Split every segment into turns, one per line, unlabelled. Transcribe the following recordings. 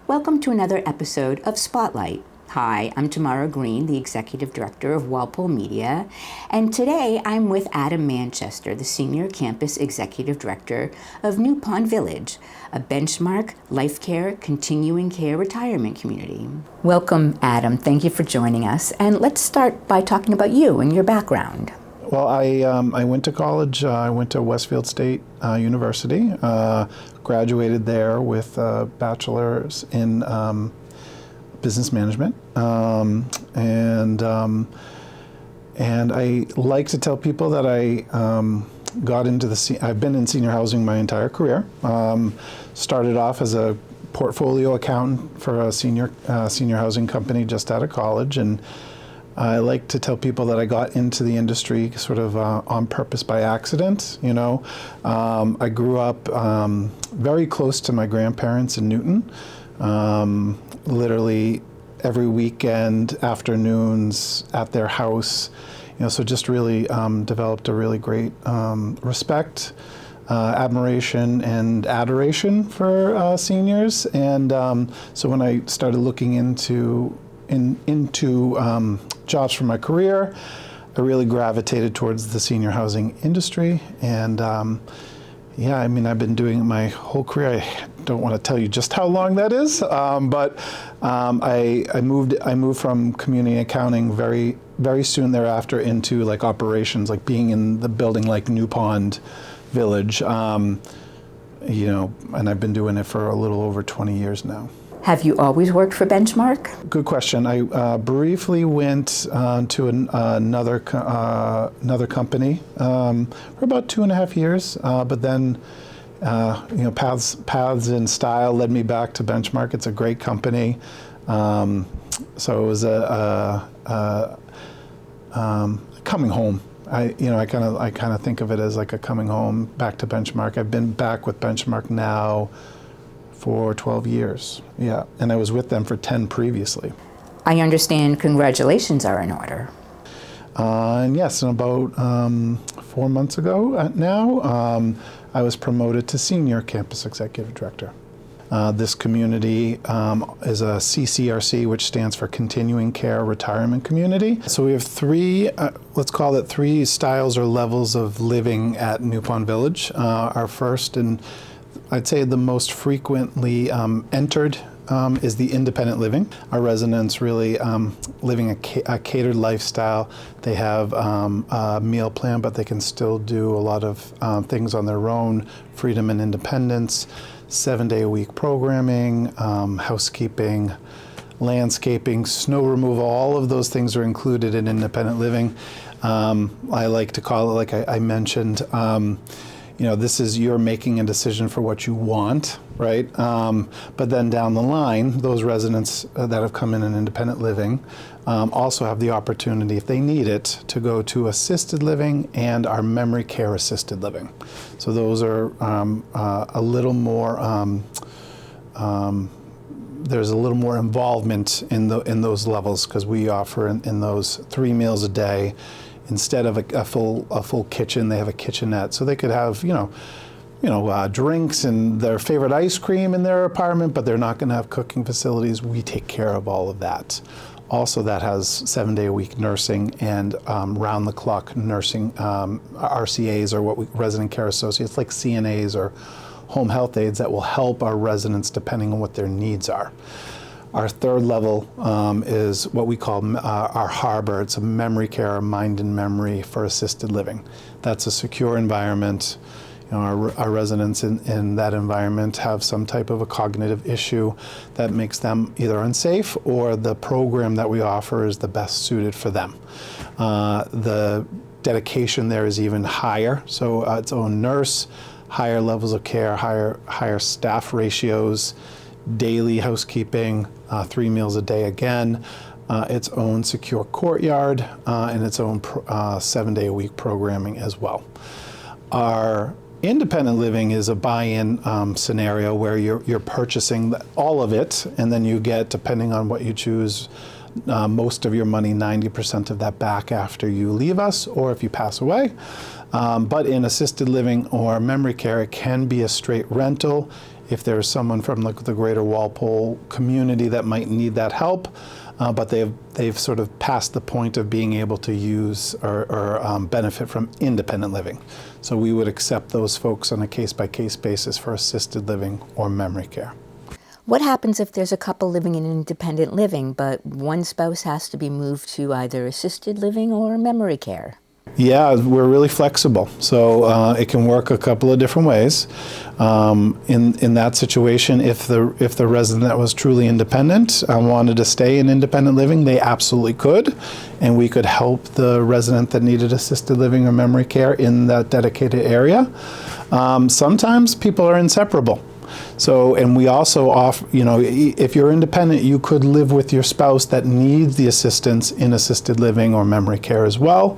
Welcome to another episode of Spotlight. Hi, I'm Tamara Green, the Executive Director of Walpole Media, and today I'm with Adam Manchester, the Senior Campus Executive Director of New Pond Village, a Benchmark Lifecare continuing care retirement community. Welcome, Adam. Thank you for joining us, and let's start by talking about you and your background.
Well, I went to college. I went to Westfield State University, graduated there with a bachelor's in business management, and I like to tell people that I got into I've been in senior housing my entire career. Started off as a portfolio accountant for a senior housing company just out of college, and I like to tell people that I got into the industry sort of on purpose by accident. You know, I grew up very close to my grandparents in Newton. Literally every weekend, afternoons at their house. You know, so just really developed a really great respect, admiration, and adoration for seniors. And so when I started looking into jobs for my career, I really gravitated towards the senior housing industry. And yeah, I mean, I've been doing it my whole career. I don't want to tell you just how long that is, but I moved from community accounting very, very soon thereafter into like operations, like being in the building like New Pond Village, you know, and I've been doing it for a little over 20 years now.
Have you always worked for Benchmark?
Good question. I briefly went to another company for about 2.5 years, but then you know, paths and style led me back to Benchmark. It's a great company, so it was a coming home. I kind of think of it as like a coming home back to Benchmark. I've been back with Benchmark now for 12 years, yeah, and I was with them for 10 previously.
I understand congratulations are in order.
And yes, and about 4 months ago now, I was promoted to Senior Campus Executive Director. This community is a CCRC, which stands for Continuing Care Retirement Community. So we have three, let's call it three styles or levels of living at New Pond Village. Our first, and I'd say the most frequently entered, is the independent living. Our residents really living a catered lifestyle. They have a meal plan, but they can still do a lot of things on their own, freedom and independence, 7-day-a-week programming, housekeeping, landscaping, snow removal, all of those things are included in independent living. I like to call it, like I mentioned, you know, this is you're making a decision for what you want, right? But then down the line, those residents that have come in independent living also have the opportunity, if they need it, to go to assisted living and our memory care assisted living. So those are a little more, there's a little more involvement in those levels, because we offer in those 3 meals a day. Instead of a full kitchen, they have a kitchenette, so they could have drinks and their favorite ice cream in their apartment, but they're not going to have cooking facilities. We take care of all of that. Also, that has 7-day-a-week nursing and round-the-clock nursing, RCAs, or resident care associates, like CNAs or home health aides, that will help our residents depending on what their needs are. Our third level is what we call our harbor. It's a memory care, mind and memory for assisted living. That's a secure environment. You know, our residents in that environment have some type of a cognitive issue that makes them either unsafe, or the program that we offer is the best suited for them. The dedication there is even higher, so its own nurse, higher levels of care, higher staff ratios, daily housekeeping, 3 meals a day again, its own secure courtyard, and its own 7-day-a-week programming as well. Our independent living is a buy-in scenario where you're purchasing all of it, and then you get, depending on what you choose, most of your money, 90% of that back after you leave us or if you pass away. But in assisted living or memory care, it can be a straight rental. if there's someone from the greater Walpole community that might need that help, but they've sort of passed the point of being able to use or benefit from independent living. So we would accept those folks on a case-by-case basis for assisted living or memory care.
What happens if there's a couple living in independent living, but one spouse has to be moved to either assisted living or memory care?
Yeah, we're really flexible, so it can work a couple of different ways. In that situation, if the resident that was truly independent wanted to stay in independent living, they absolutely could, and we could help the resident that needed assisted living or memory care in that dedicated area. Sometimes people are inseparable. So, and we also offer, if you're independent, you could live with your spouse that needs the assistance in assisted living or memory care as well.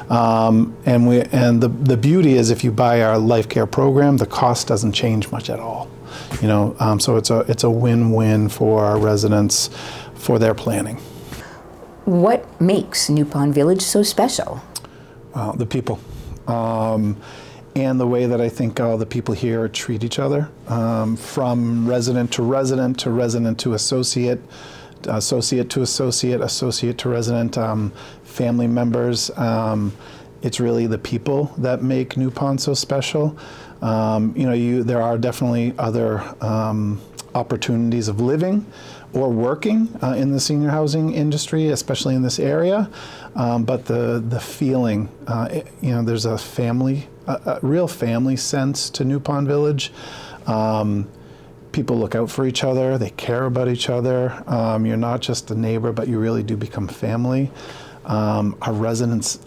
And the beauty is, if you buy our life care program, the cost doesn't change much at all. So it's a win-win for our residents for their planning.
What makes New Pond Village so special?
The people. And the way that I think all the people here treat each other, from resident to resident to resident to associate, associate to associate, associate to resident, family members. It's really the people that make New Pond so special. There are definitely other opportunities of living or working in the senior housing industry, especially in this area. But the feeling, there's a real family sense to New Pond Village. People look out for each other, they care about each other. You're not just a neighbor, but you really do become family. Our residents,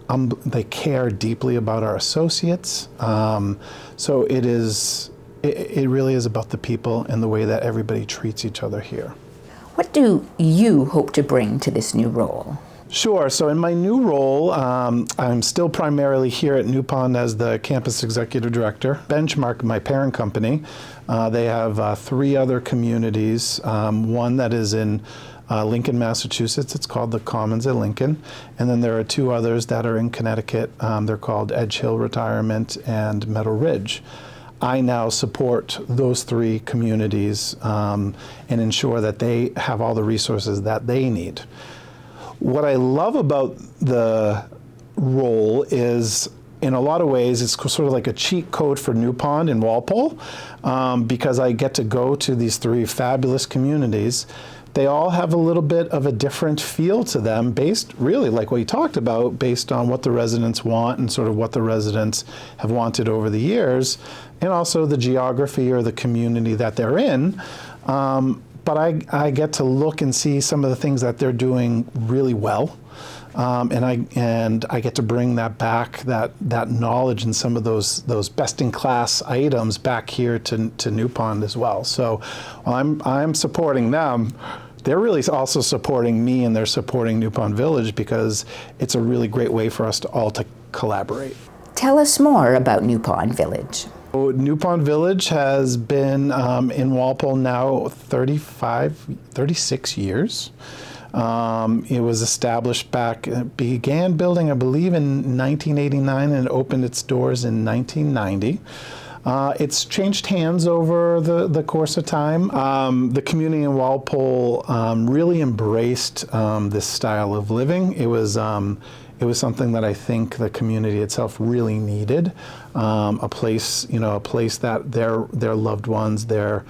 they care deeply about our associates. So it really is about the people and the way that everybody treats each other here.
What do you hope to bring to this new role?
Sure. So in my new role, I'm still primarily here at New Pond as the campus executive director. Benchmark, my parent company, they have 3 other communities. One that is in Lincoln, Massachusetts. It's called the Commons at Lincoln. And then there are 2 others that are in Connecticut. They're called Edge Hill Retirement and Meadow Ridge. I now support those 3 communities and ensure that they have all the resources that they need. What I love about the role is, in a lot of ways, it's sort of like a cheat code for New Pond and Walpole, because I get to go to these 3 fabulous communities. They all have a little bit of a different feel to them, based, really, like what you talked about, based on what the residents want and sort of what the residents have wanted over the years, and also the geography or the community that they're in. But I get to look and see some of the things that they're doing really well, and I get to bring that back, that knowledge and some of those best-in-class items back here to New Pond as well. So while I'm supporting them, they're really also supporting me, and they're supporting New Pond Village, because it's a really great way for us to all to collaborate.
Tell us more about New Pond Village.
New Pond Village has been in Walpole now 36 years. It was established began building, I believe, in 1989 and opened its doors in 1990. It's changed hands over the course of time. The community in Walpole really embraced this style of living. It was something that I think the community itself really needed. A place that their loved ones, their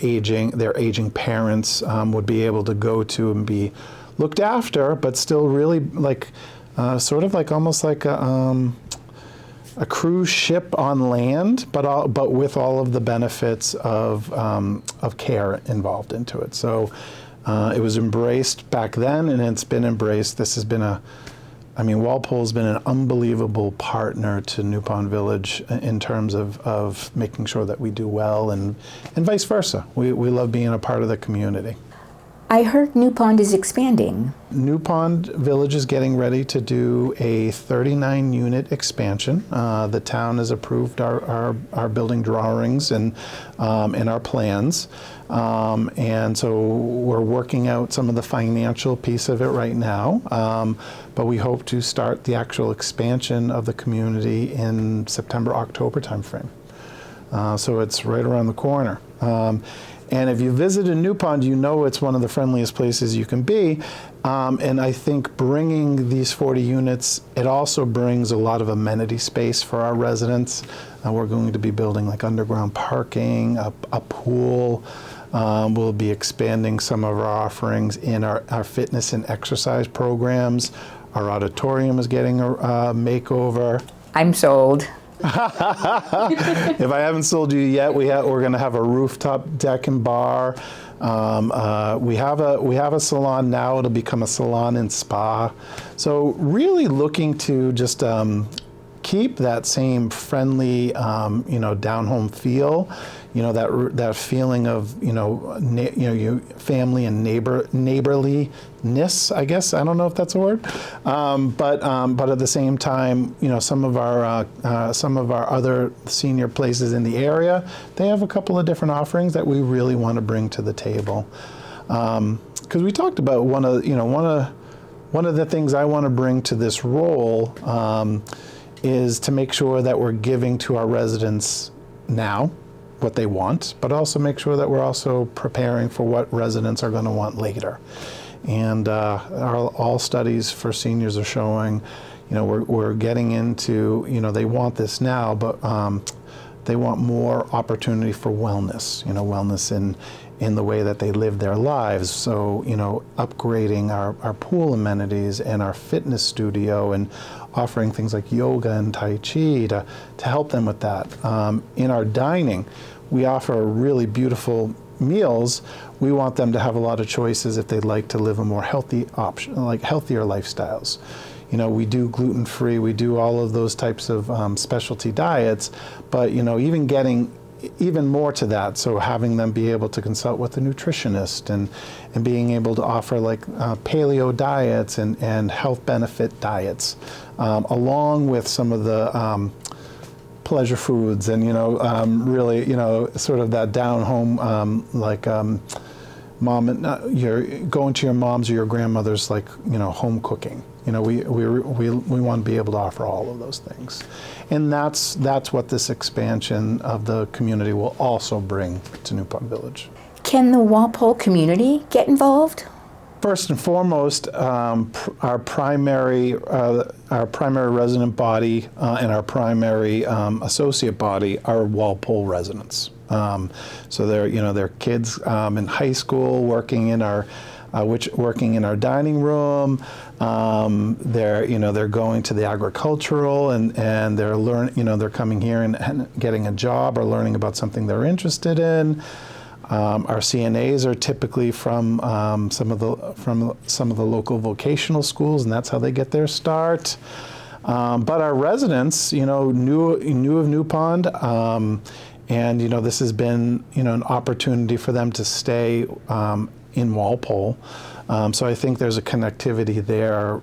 aging parents would be able to go to and be looked after, but still really like sort of like almost like a cruise ship on land, but with all of the benefits of care involved into it. So it was embraced back then, and it's been embraced. This has been Walpole's been an unbelievable partner to New Pond Village in terms of making sure that we do well, and vice versa. We love being a part of the community.
I heard New Pond is expanding.
New Pond Village is getting ready to do a 39-unit expansion. The town has approved our building drawings and our plans. And so we're working out some of the financial piece of it right now. But we hope to start the actual expansion of the community in September, October timeframe. So it's right around the corner. And if you visited New Pond, you know it's one of the friendliest places you can be. And I think bringing these 40 units, it also brings a lot of amenity space for our residents. We're going to be building like underground parking, a pool. We'll be expanding some of our offerings in our fitness and exercise programs. Our auditorium is getting a makeover.
I'm sold.
If I haven't sold you yet, we're going to have a rooftop deck and bar. We have a salon now. It'll become a salon and spa. So really looking to just keep that same friendly, down-home feel. That feeling of your family and neighborliness. I guess I don't know if that's a word, but at the same time, some of our other senior places in the area, they have a couple of different offerings that we really want to bring to the table. Because we talked about one of the things I want to bring to this role is to make sure that we're giving to our residents now what they want, but also make sure that we're also preparing for what residents are going to want later. And all studies for seniors are showing, we're getting into, they want this now, but they want more opportunity for wellness, wellness in the way that they live their lives. So, upgrading our pool amenities and our fitness studio and offering things like yoga and Tai Chi to help them with that. In our dining, we offer really beautiful meals. We want them to have a lot of choices if they'd like to live a more healthy option, like healthier lifestyles. We do gluten-free, we do all of those types of specialty diets, but even getting even more to that, so having them be able to consult with a nutritionist and being able to offer like paleo diets and health benefit diets, along with some of the pleasure foods and really sort of that down home mom and you're going to your mom's or your grandmother's home cooking. We want to be able to offer all of those things, and that's what this expansion of the community will also bring to New Pond Village.
Can the Walpole community get involved?
First and foremost, our primary resident body and our primary associate body are Walpole residents. So they're kids in high school working in our dining room. They're going to the agricultural and they're coming here and getting a job or learning about something they're interested in. Our CNAs are typically from some of the local vocational schools, and that's how they get their start. But our residents, knew of New Pond, and this has been an opportunity for them to stay in Walpole. So I think there's a connectivity there.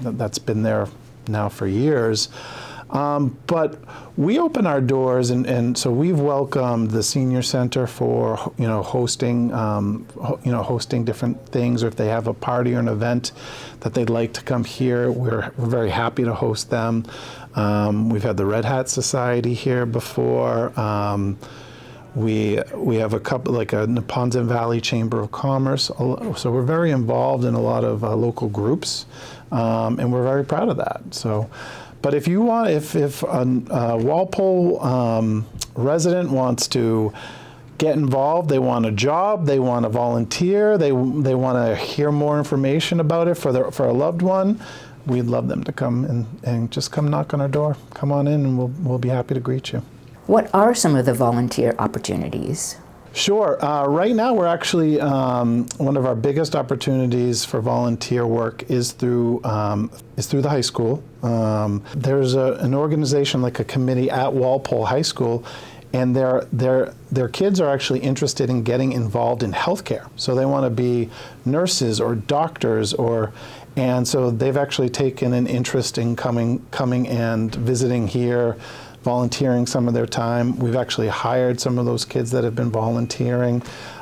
That's been there now for years. But we open our doors, and so we've welcomed the senior center for hosting different things, or if they have a party or an event that they'd like to come here, we're very happy to host them. We've had the Red Hat Society here before. We have a couple, like a Neponset Valley Chamber of Commerce, so we're very involved in a lot of local groups, and we're very proud of that. So. But if you want, if a Walpole resident wants to get involved, they want a job, they want to volunteer, they want to hear more information about it for a loved one, we'd love them to come and just come knock on our door. Come on in, and we'll be happy to greet you.
What are some of the volunteer opportunities?
Sure. Right now, we're actually one of our biggest opportunities for volunteer work is through the high school. There's an organization, like a committee at Walpole High School, and their kids are actually interested in getting involved in healthcare. So they want to be nurses or doctors, and so they've actually taken an interest in coming and visiting here, volunteering some of their time. We've actually hired some of those kids that have been volunteering,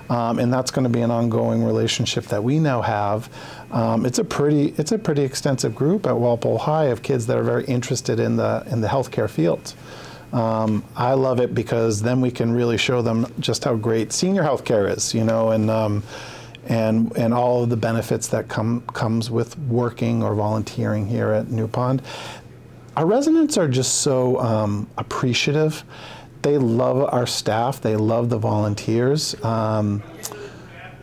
and that's going to be an ongoing relationship that we now have. It's a pretty extensive group at Walpole High of kids that are very interested in the healthcare field. I love it because then we can really show them just how great senior healthcare is, and all of the benefits that comes with working or volunteering here at New Pond. Our residents are just so appreciative. They love our staff. They love the volunteers.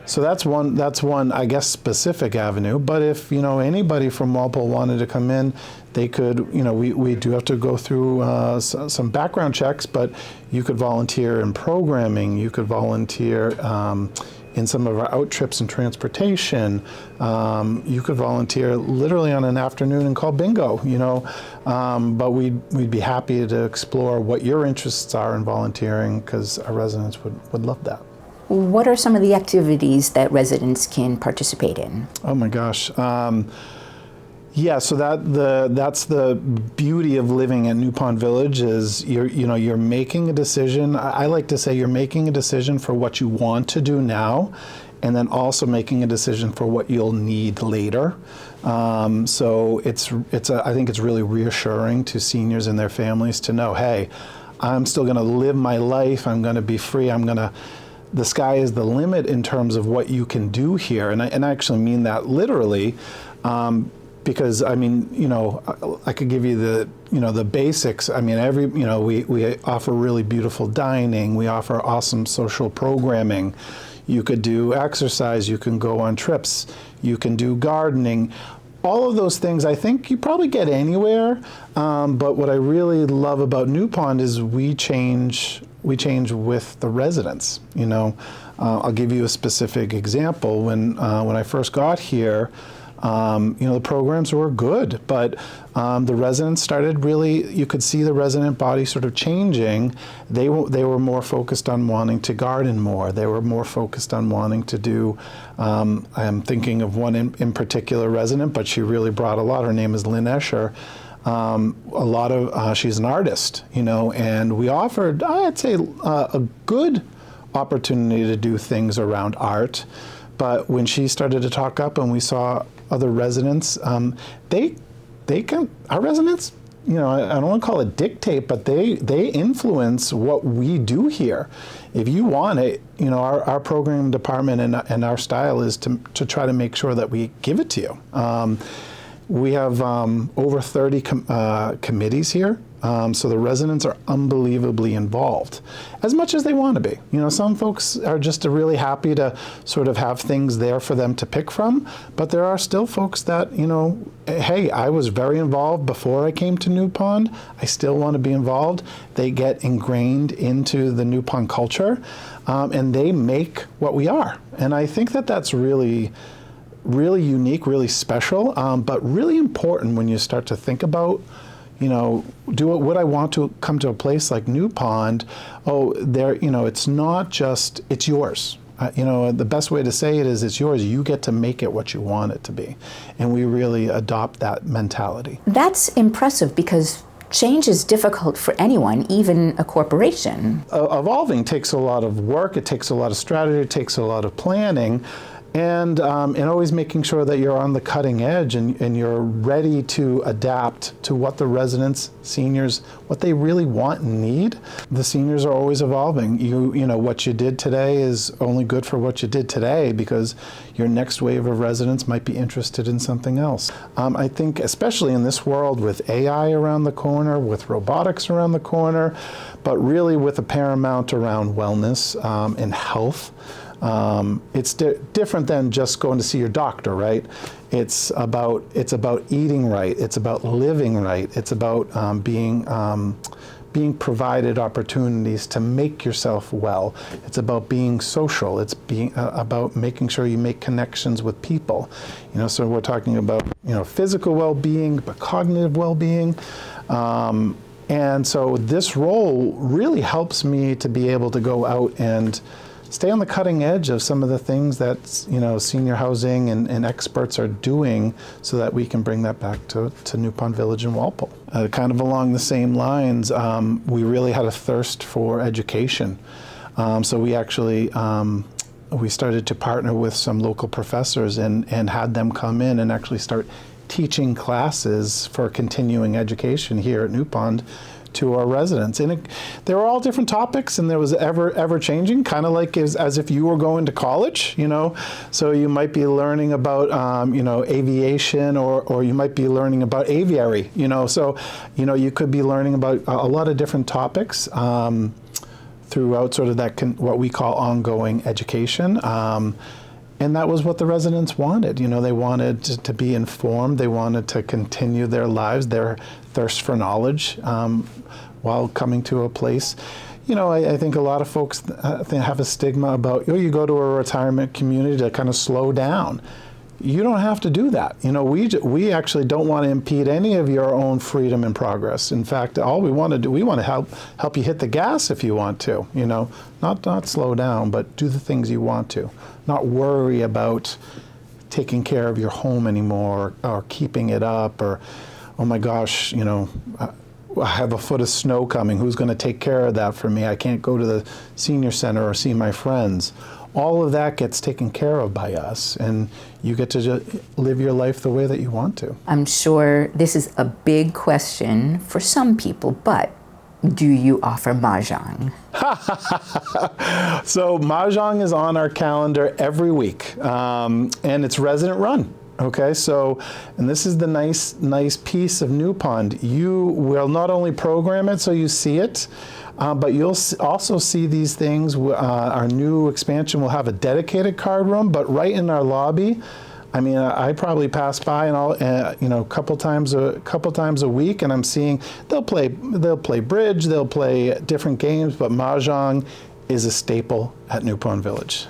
So that's one, I guess, specific avenue. But if anybody from Walpole wanted to come in, they could. We do have to go through some background checks, but you could volunteer in programming. You could volunteer in some of our out trips and transportation. You could volunteer literally on an afternoon and call bingo. But we'd be happy to explore what your interests are in volunteering, because our residents would love that.
What are some of the activities that residents can participate in?
Oh my gosh. Yeah, so that's the beauty of living at New Pond Village is you're making a decision. I like to say you're making a decision for what you want to do now, and then also making a decision for what you'll need later. So I think it's really reassuring to seniors and their families to know, hey, I'm still going to live my life. I'm going to be free. The sky is the limit in terms of what you can do here, and I actually mean that literally. Because I could give you the basics. We offer really beautiful dining. We offer awesome social programming. You could do exercise. You can go on trips. You can do gardening. All of those things I think you probably get anywhere. But what I really love about New Pond is we change with the residents. I'll give you a specific example. When I first got here. The programs were good, but the residents started you could see the resident body sort of changing. They were more focused on wanting to garden more. They were more focused on wanting to do, I'm thinking of one in particular resident, but she really brought a lot. Her name is Lynn Escher. She's an artist, and we offered, I'd say, a good opportunity to do things around art. But when she started to talk up and we saw other residents, our residents, I don't want to call it dictate, but they influence what we do here. If you want it, our program department and our style is to try to make sure that we give it to you. We have over 30 committees here. So the residents are unbelievably involved, as much as they want to be. Some folks are just really happy to sort of have things there for them to pick from, but there are still folks that, hey, I was very involved before I came to New Pond. I still want to be involved. They get ingrained into the New Pond culture, and they make what we are. And I think that that's really unique, really special, but really important when you start to think about would I want to come to a place like New Pond? It's not just, it's yours. The best way to say it is it's yours. You get to make it what you want it to be. And we really adopt that mentality.
That's impressive because change is difficult for anyone, even a corporation.
Evolving takes a lot of work. It takes a lot of strategy. It takes a lot of planning. And always making sure that you're on the cutting edge and you're ready to adapt to what the residents, seniors, what they really want and need. The seniors are always evolving. What you did today is only good for what you did today, because your next wave of residents might be interested in something else. I think especially in this world with AI around the corner, with robotics around the corner, but really with a paramount around wellness and health. It's different than just going to see your doctor, right? It's about eating right. It's about living right. It's about being provided opportunities to make yourself well. It's about being social. It's about making sure you make connections with people. So we're talking about physical well-being, but cognitive well-being. And so this role really helps me to be able to go out and stay on the cutting edge of some of the things that senior housing and experts are doing, so that we can bring that back to New Pond Village in Walpole. Kind of along the same lines, we really had a thirst for education. So we actually we started to partner with some local professors and had them come in and actually start teaching classes for continuing education here at New Pond to our residents. And they were all different topics, and there was ever changing, kind of like as if you were going to college, So you might be learning about, aviation, or you might be learning about aviary, So, you could be learning about a lot of different topics throughout sort of that what we call ongoing education. And that was what the residents wanted. They wanted to be informed. They wanted to continue their lives, their thirst for knowledge while coming to a place. I think a lot of folks have a stigma about, you go to a retirement community to kind of slow down. You don't have to do that. We actually don't want to impede any of your own freedom and progress. In fact, all we want to do, we want to help you hit the gas if you want to. Not slow down, but do the things you want to. Not worry about taking care of your home anymore, or keeping it up, or, oh my gosh, I have a foot of snow coming. Who's going to take care of that for me? I can't go to the senior center or see my friends. All of that gets taken care of by us, and you get to just live your life the way that you want to.
I'm sure this is a big question for some people, but do you offer mahjong?
So mahjong is on our calendar every week, and it's resident run. Okay, and this is the nice piece of New Pond. You will not only program it so you see it, but you'll also see these things. Our new expansion will have a dedicated card room, but right in our lobby. I probably pass by and all, a couple times a week, and I'm seeing they'll play bridge, they'll play different games, but mahjong is a staple at New Pond Village.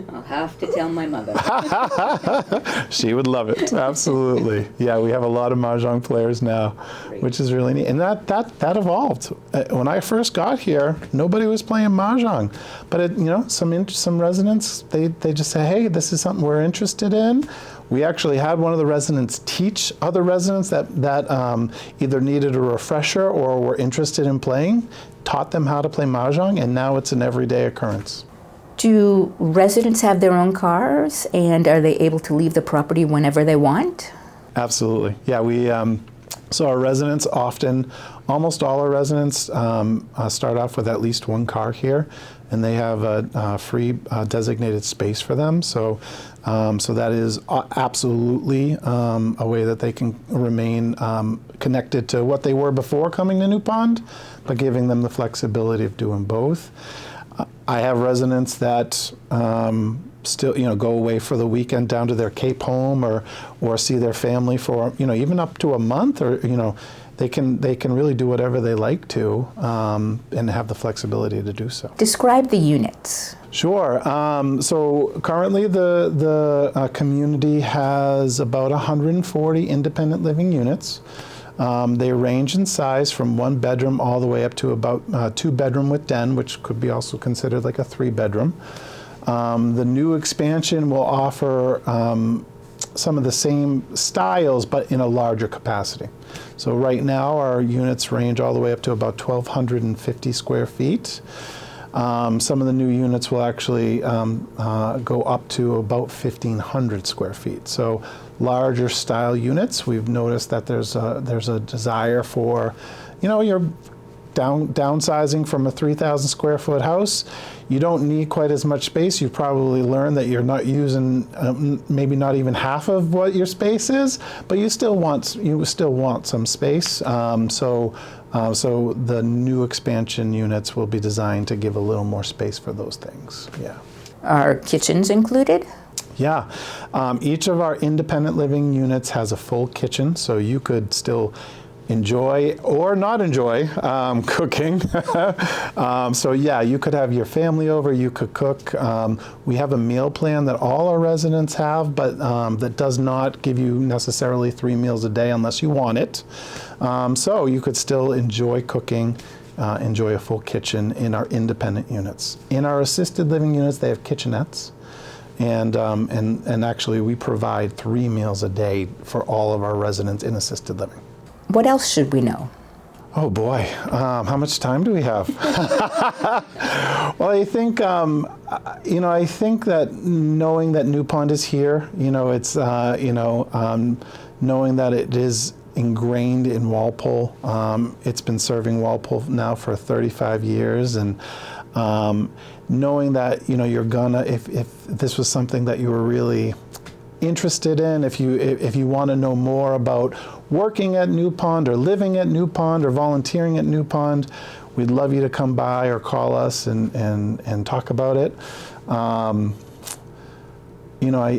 I'll have to tell my mother.
She would love it, absolutely. Yeah, we have a lot of mahjong players now, which is really neat. And that evolved. When I first got here, nobody was playing mahjong. But some residents, they just say, hey, this is something we're interested in. We actually had one of the residents teach other residents that either needed a refresher or were interested in playing, taught them how to play mahjong, and now it's an everyday occurrence.
Do residents have their own cars, and are they able to leave the property whenever they want?
Absolutely. Yeah, so our residents almost all our residents start off with at least one car here, and they have a free designated space for them. So that is absolutely a way that they can remain connected to what they were before coming to New Pond, but giving them the flexibility of doing both. I have residents that still, go away for the weekend down to their Cape home or see their family for, even up to a month, or, they can really do whatever they like to and have the flexibility to do so. Describe
the units.
Sure. So currently the community has about 140 independent living units. They range in size from 1 bedroom all the way up to about 2 bedroom with den, which could be also considered like a 3 bedroom. The new expansion will offer some of the same styles, but in a larger capacity. So right now our units range all the way up to about 1,250 square feet. Some of the new units will actually go up to about 1,500 square feet. So larger style units. We've noticed that there's a desire for, you're downsizing from a 3,000 square foot house. You don't need quite as much space. You've probably learned that you're not using maybe not even half of what your space is, but you still want some space. So the new expansion units will be designed to give a little more space for those things. Yeah.
Are kitchens included?
Yeah. Each of our independent living units has a full kitchen, so you could still enjoy or not enjoy cooking. So yeah, you could have your family over, you could cook. We have a meal plan that all our residents have, but that does not give you necessarily 3 meals a day unless you want it. So you could still enjoy cooking, enjoy a full kitchen in our independent units. In our assisted living units, they have kitchenettes. And actually we provide 3 meals a day for all of our residents in assisted living.
What else should we know?
Oh boy, how much time do we have? Well, I think I think that knowing that New Pond is here, it's knowing that it is ingrained in Walpole. It's been serving Walpole now for 35 years, and knowing that you're gonna, if this was something that you were really interested in, if you want to know more about working at New Pond or living at New Pond or volunteering at New Pond, we'd love you to come by or call us and talk about it.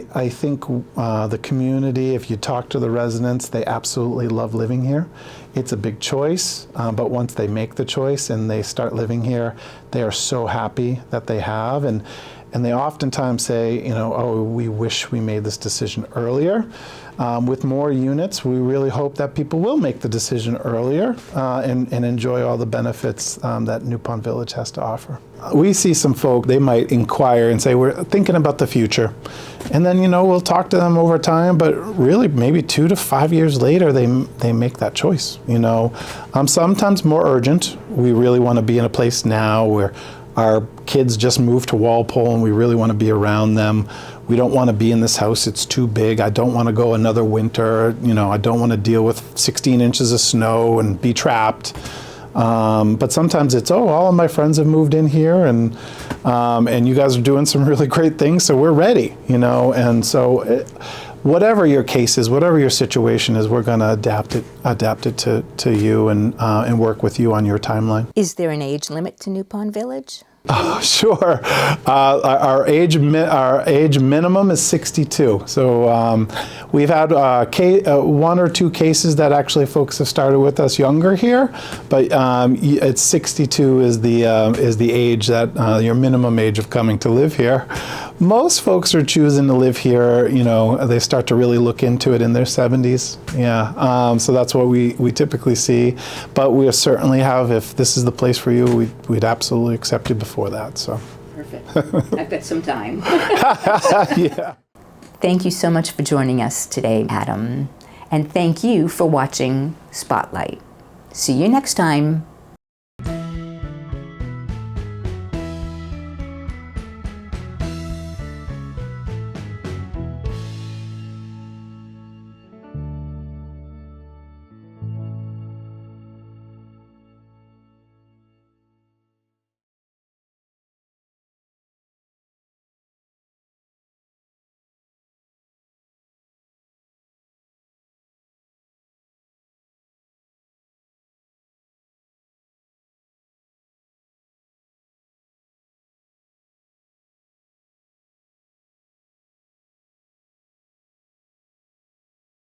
I think the community, if you talk to the residents, they absolutely love living here. It's a big choice, but once they make the choice and they start living here, they are so happy that they have. And they oftentimes say, oh, we wish we made this decision earlier. With more units, we really hope that people will make the decision earlier and enjoy all the benefits that New Pond Village has to offer. We see some folk, they might inquire and say, we're thinking about the future. And then, we'll talk to them over time, but really maybe 2 to 5 years later, they make that choice, Sometimes more urgent. We really want to be in a place now where our kids just moved to Walpole and we really want to be around them. We don't want to be in this house, it's too big. I don't want to go another winter. I don't want to deal with 16 inches of snow and be trapped. But sometimes it's, all of my friends have moved in here and you guys are doing some really great things, so we're ready, And so whatever your case is, whatever your situation is, we're going to adapt it to you and work with you on your timeline.
Is there an age limit to New Pond Village?
Oh, sure. Our age minimum is 62. So we've had 1 or 2 cases that actually folks have started with us younger here, but it's 62 is the age that your minimum age of coming to live here. Most folks are choosing to live here. They start to really look into it in their 70s. Yeah. So that's what we typically see. But we certainly have, if this is the place for you, we'd absolutely accept you before that. So
perfect. I've got some time.
Yeah.
Thank you so much for joining us today, Adam. And thank you for watching Spotlight. See you next time.